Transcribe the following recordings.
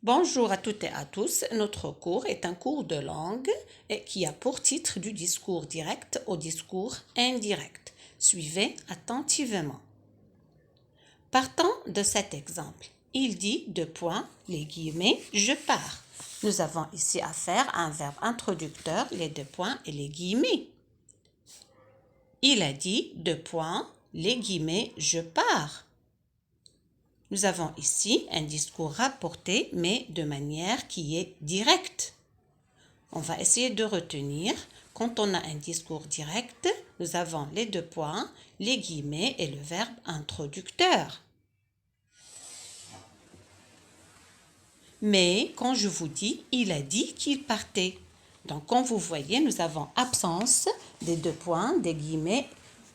Bonjour à toutes et à tous. Notre cours est un cours de langue qui a pour titre du discours direct au discours indirect. Suivez attentivement. Partant de cet exemple, il dit deux points, les guillemets, je pars. Nous avons ici affaire à un verbe introducteur, les deux points et les guillemets. Il a dit deux points, les guillemets, je pars. Nous avons ici un discours rapporté, mais de manière qui est directe. On va essayer de retenir. Quand on a un discours direct, nous avons les deux points, les guillemets et le verbe introducteur. Mais quand je vous dis, il a dit qu'il partait. Donc, comme vous voyez, nous avons absence des deux points, des guillemets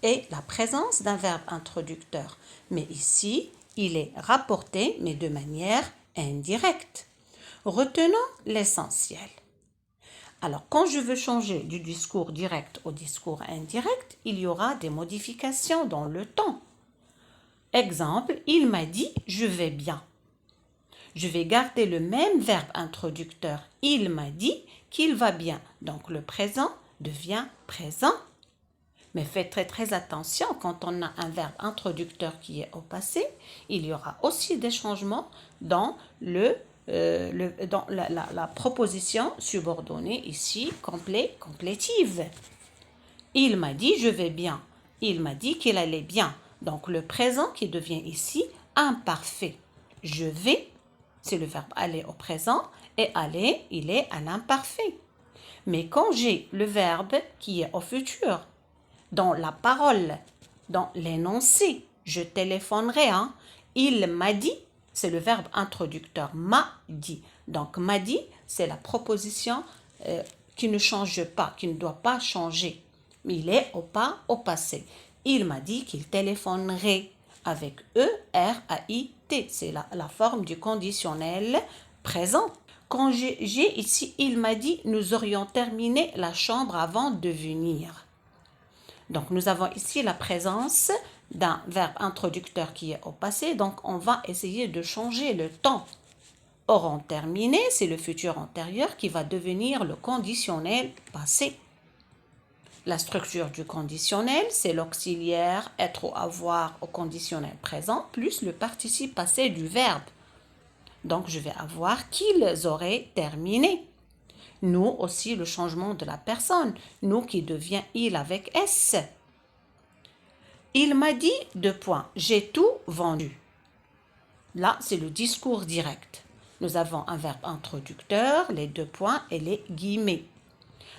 et la présence d'un verbe introducteur. Mais ici, il est rapporté, mais de manière indirecte. Retenons l'essentiel. Alors, quand je veux changer du discours direct au discours indirect, il y aura des modifications dans le temps. Exemple, il m'a dit « je vais bien ». Je vais garder le même verbe introducteur. Il m'a dit qu'il va bien. Donc, le présent devient présent. Mais faites très attention, quand on a un verbe introducteur qui est au passé, il y aura aussi des changements dans la proposition subordonnée ici, complétive. Il m'a dit je vais bien. Il m'a dit qu'il allait bien. Donc le présent qui devient ici imparfait. Je vais, c'est le verbe aller au présent, et aller, il est à l'imparfait. Mais quand j'ai le verbe qui est au futur, dans la parole, dans l'énoncé, je téléphonerai, il m'a dit, c'est le verbe introducteur, m'a dit. Donc, m'a dit, c'est la proposition qui ne change pas, qui ne doit pas changer. Il est au passé. Il m'a dit qu'il téléphonerait avec E-R-A-I-T. C'est la forme du conditionnel présent. Quand j'ai ici, il m'a dit, nous aurions terminé la chambre avant de venir. Donc, nous avons ici la présence d'un verbe introducteur qui est au passé. Donc, on va essayer de changer le temps. Auront terminé, c'est le futur antérieur qui va devenir le conditionnel passé. La structure du conditionnel, c'est l'auxiliaire être ou avoir au conditionnel présent plus le participe passé du verbe. Donc, je vais avoir qu'ils auraient terminé. Nous aussi, le changement de la personne. Nous qui devient il avec S. Il m'a dit deux points. J'ai tout vendu. Là, c'est le discours direct. Nous avons un verbe introducteur, les deux points et les guillemets.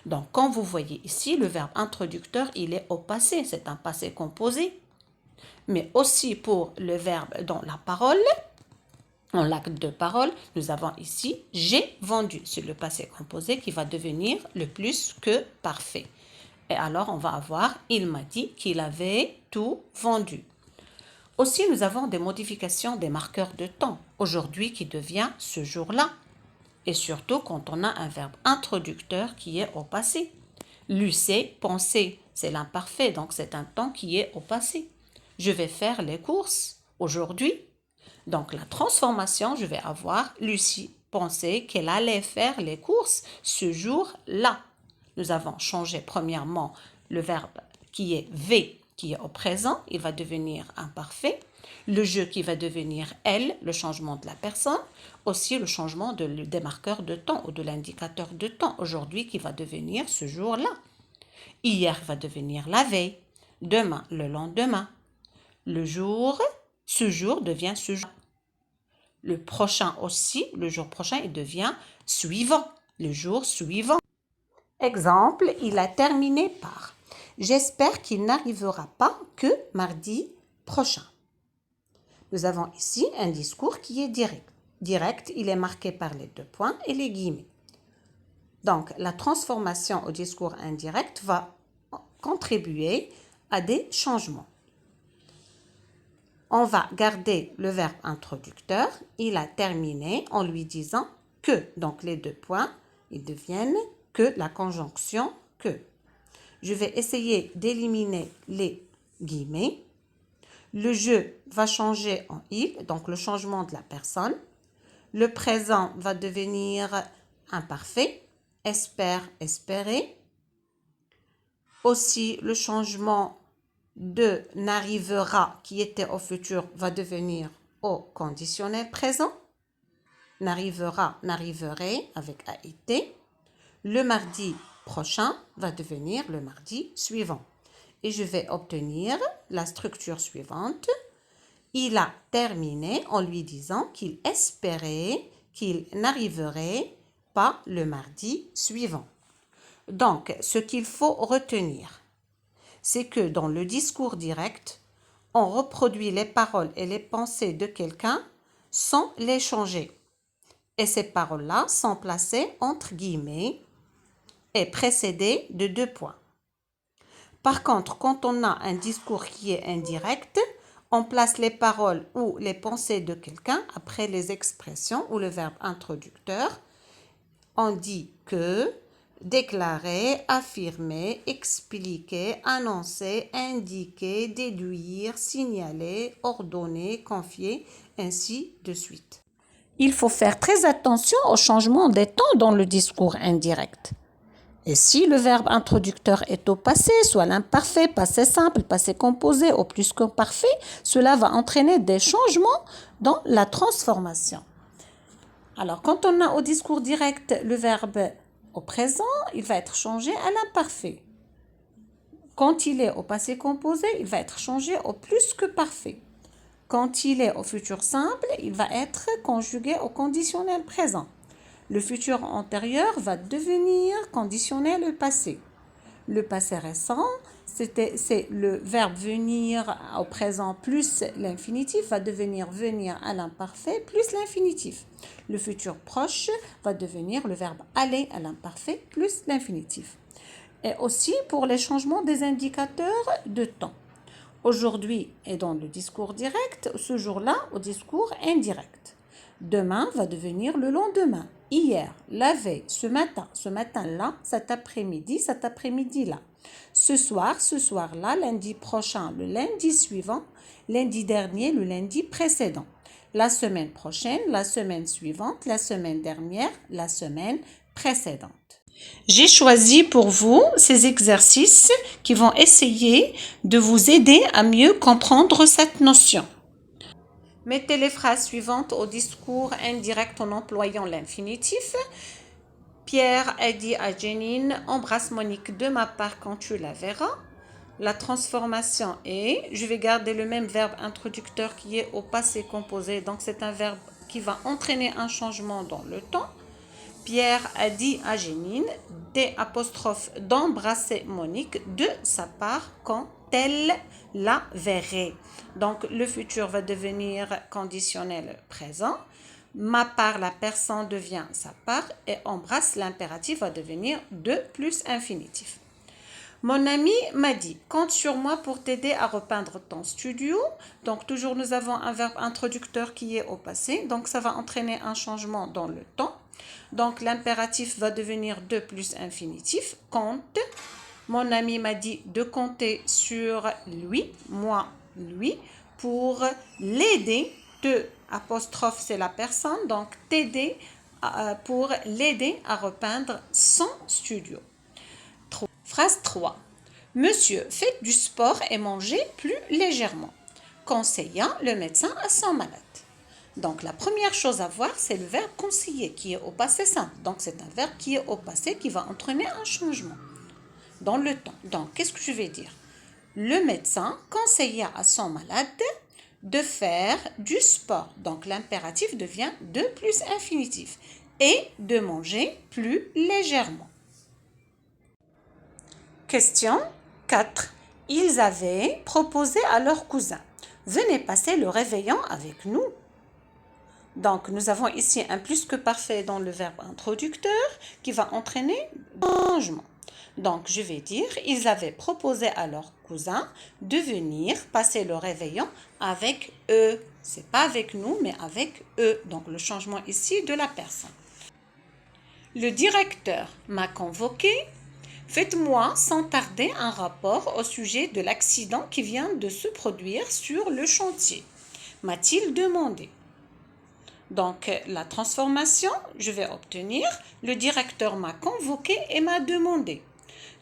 Donc, quand vous voyez ici, le verbe introducteur, il est au passé. C'est un passé composé. Mais aussi pour le verbe dans la parole, en l'acte de parole, nous avons ici « j'ai vendu ». C'est le passé composé qui va devenir le plus que parfait. Et alors, on va avoir « il m'a dit qu'il avait tout vendu ». Aussi, nous avons des modifications des marqueurs de temps. Aujourd'hui qui devient « ce jour-là ». Et surtout quand on a un verbe introducteur qui est au passé. Lucer, penser, c'est l'imparfait, donc c'est un temps qui est au passé. Je vais faire les courses aujourd'hui. Donc, la transformation, je vais avoir Lucie penser qu'elle allait faire les courses ce jour-là. Nous avons changé premièrement le verbe qui est V, qui est au présent, il va devenir imparfait. Le je qui va devenir elle, le changement de la personne. Aussi le changement des marqueurs de temps ou de l'indicateur de temps. Aujourd'hui qui va devenir ce jour-là. Hier va devenir la veille. Demain, le lendemain. Le jour, ce jour devient ce jour. Le prochain aussi, le jour prochain, il devient suivant. Le jour suivant. Exemple, il a terminé par « J'espère qu'il n'arrivera pas que mardi prochain ». Nous avons ici un discours qui est direct. Direct, il est marqué par les deux points et les guillemets. Donc, la transformation au discours indirect va contribuer à des changements. On va garder le verbe introducteur. Il a terminé en lui disant que. Donc, les deux points, ils deviennent que la conjonction que. Je vais essayer d'éliminer les guillemets. Le je va changer en il, donc le changement de la personne. Le présent va devenir imparfait. Espère, espérer. Aussi, le changement de n'arrivera qui était au futur va devenir au conditionnel présent. N'arrivera, n'arriverait avec a été. Le mardi prochain va devenir le mardi suivant. Et je vais obtenir la structure suivante. Il a terminé en lui disant qu'il espérait qu'il n'arriverait pas le mardi suivant. Donc, ce qu'il faut retenir, c'est que dans le discours direct, on reproduit les paroles et les pensées de quelqu'un sans les changer. Et ces paroles-là sont placées entre guillemets et précédées de 2 points. Par contre, quand on a un discours qui est indirect, on place les paroles ou les pensées de quelqu'un après les expressions ou le verbe introducteur. On dit que, déclarer, affirmer, expliquer, annoncer, indiquer, déduire, signaler, ordonner, confier, ainsi de suite. Il faut faire très attention au changement des temps dans le discours indirect. Et si le verbe introducteur est au passé, soit l'imparfait, passé simple, passé composé au plus que parfait, cela va entraîner des changements dans la transformation. Alors, quand on a au discours direct le verbe au présent, il va être changé à l'imparfait. Quand il est au passé composé, il va être changé au plus que parfait. Quand il est au futur simple, il va être conjugué au conditionnel présent. Le futur antérieur va devenir conditionnel passé. Le passé récent, c'est le verbe venir au présent plus l'infinitif va devenir venir à l'imparfait plus l'infinitif. Le futur proche va devenir le verbe aller à l'imparfait plus l'infinitif. Et aussi pour les changements des indicateurs de temps. Aujourd'hui est dans le discours direct, ce jour-là au discours indirect. Demain va devenir le lendemain. Hier, la veille, ce matin-là, cet après-midi-là. Ce soir-là, lundi prochain, le lundi suivant, lundi dernier, le lundi précédent. La semaine prochaine, la semaine suivante, la semaine dernière, la semaine précédente. J'ai choisi pour vous ces exercices qui vont essayer de vous aider à mieux comprendre cette notion. Mettez les phrases suivantes au discours indirect en employant l'infinitif. Pierre a dit à Janine, embrasse Monique de ma part quand tu la verras. La transformation est, je vais garder le même verbe introducteur qui est au passé composé, donc c'est un verbe qui va entraîner un changement dans le temps. Pierre a dit à Janine, d'embrasser Monique de sa part quand elle la verrait. Donc, le futur va devenir conditionnel présent. Ma part, la personne devient sa part et embrasse, l'impératif va devenir de plus infinitif. Mon ami m'a dit, compte sur moi pour t'aider à repeindre ton studio. Donc, toujours nous avons un verbe introducteur qui est au passé. Donc, ça va entraîner un changement dans le temps. Donc, l'impératif va devenir de plus infinitif. Compte. Mon ami m'a dit de compter sur lui, moi, lui, pour l'aider. Apostrophe, c'est la personne. Donc, t'aider pour l'aider à repeindre son studio. Phrase 3. Monsieur, faites du sport et mangez plus légèrement. Conseillant le médecin à son malade. Donc, la première chose à voir, c'est le verbe conseiller qui est au passé simple. Donc, c'est un verbe qui est au passé qui va entraîner un changement dans le temps. Donc, qu'est-ce que je vais dire? Le médecin conseilla à son malade de faire du sport. Donc, l'impératif devient de plus infinitif et de manger plus légèrement. Question 4. Ils avaient proposé à leur cousin, venez passer le réveillon avec nous. Donc, nous avons ici un plus que parfait dans le verbe introducteur qui va entraîner un changement. Donc, je vais dire, ils avaient proposé à leur cousin de venir passer le réveillon avec eux. C'est pas avec nous, mais avec eux. Donc, le changement ici de la personne. Le directeur m'a convoqué. Faites-moi sans tarder un rapport au sujet de l'accident qui vient de se produire sur le chantier, m'a-t-il demandé. Donc, la transformation, je vais obtenir, le directeur m'a convoqué et m'a demandé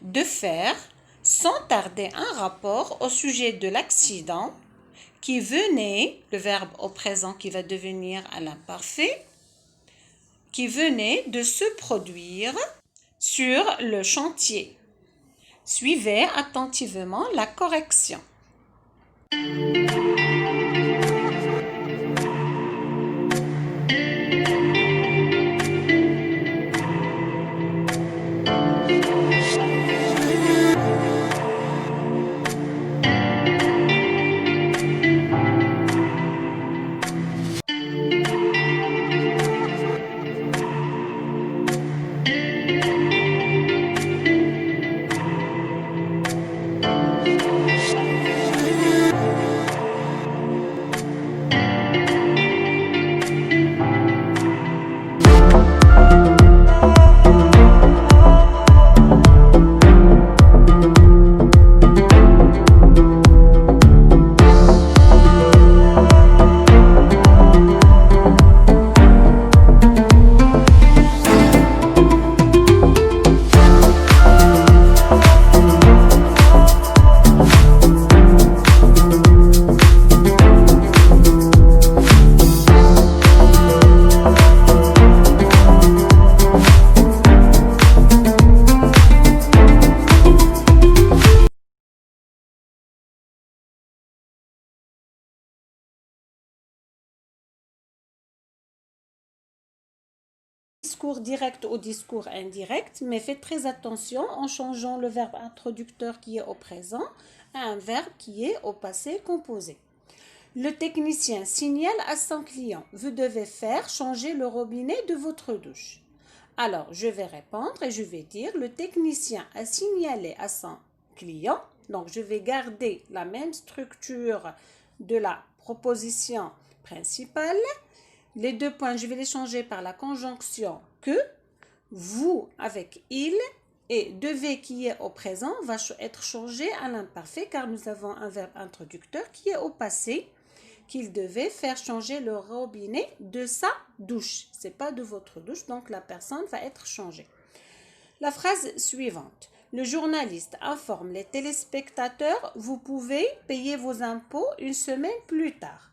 de faire sans tarder un rapport au sujet de l'accident qui venait, le verbe au présent qui va devenir à l'imparfait, qui venait de se produire sur le chantier. Suivez attentivement la correction. Discours direct au discours indirect, mais faites très attention en changeant le verbe introducteur qui est au présent à un verbe qui est au passé composé. Le technicien signale à son client, vous devez faire changer le robinet de votre douche. Alors, je vais répondre et je vais dire, le technicien a signalé à son client, donc je vais garder la même structure de la proposition principale. Les deux points, je vais les changer par la conjonction que, vous avec il, et devait qui est au présent va être changé à l'imparfait car nous avons un verbe introducteur qui est au passé, qu'il devait faire changer le robinet de sa douche. Ce n'est pas de votre douche, donc la personne va être changée. La phrase suivante. Le journaliste informe les téléspectateurs, vous pouvez payer vos impôts une semaine plus tard.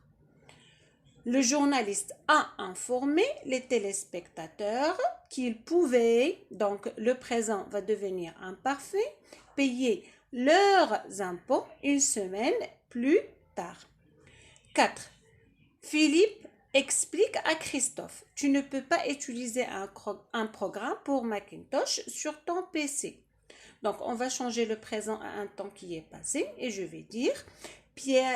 Le journaliste a informé les téléspectateurs qu'ils pouvaient, donc le présent va devenir imparfait, payer leurs impôts une semaine plus tard. 4. Philippe explique à Christophe, tu ne peux pas utiliser un programme pour Macintosh sur ton PC. Donc, on va changer le présent à un temps qui est passé et je vais dire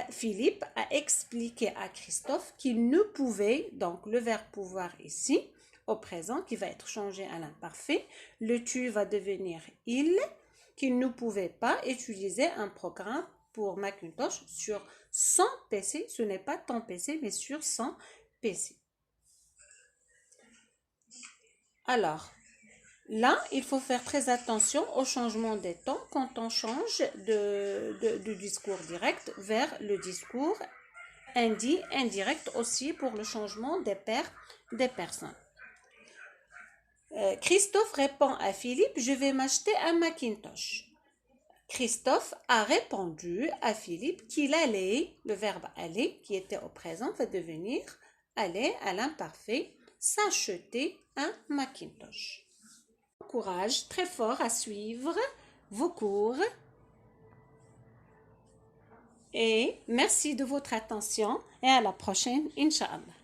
Philippe a expliqué à Christophe qu'il ne pouvait, donc le verbe pouvoir ici, au présent, qui va être changé à l'imparfait, le tu va devenir il, qu'il ne pouvait pas utiliser un programme pour Macintosh sur son PC, ce n'est pas ton PC, mais sur son PC. Alors, là, il faut faire très attention au changement des temps quand on change du discours direct vers le discours indirect aussi pour le changement des personnes. Christophe répond à Philippe, je vais m'acheter un Macintosh. Christophe a répondu à Philippe qu'il allait, le verbe aller qui était au présent va devenir aller à l'imparfait, s'acheter un Macintosh. Courage très fort à suivre vos cours et merci de votre attention et à la prochaine, Inch'Allah.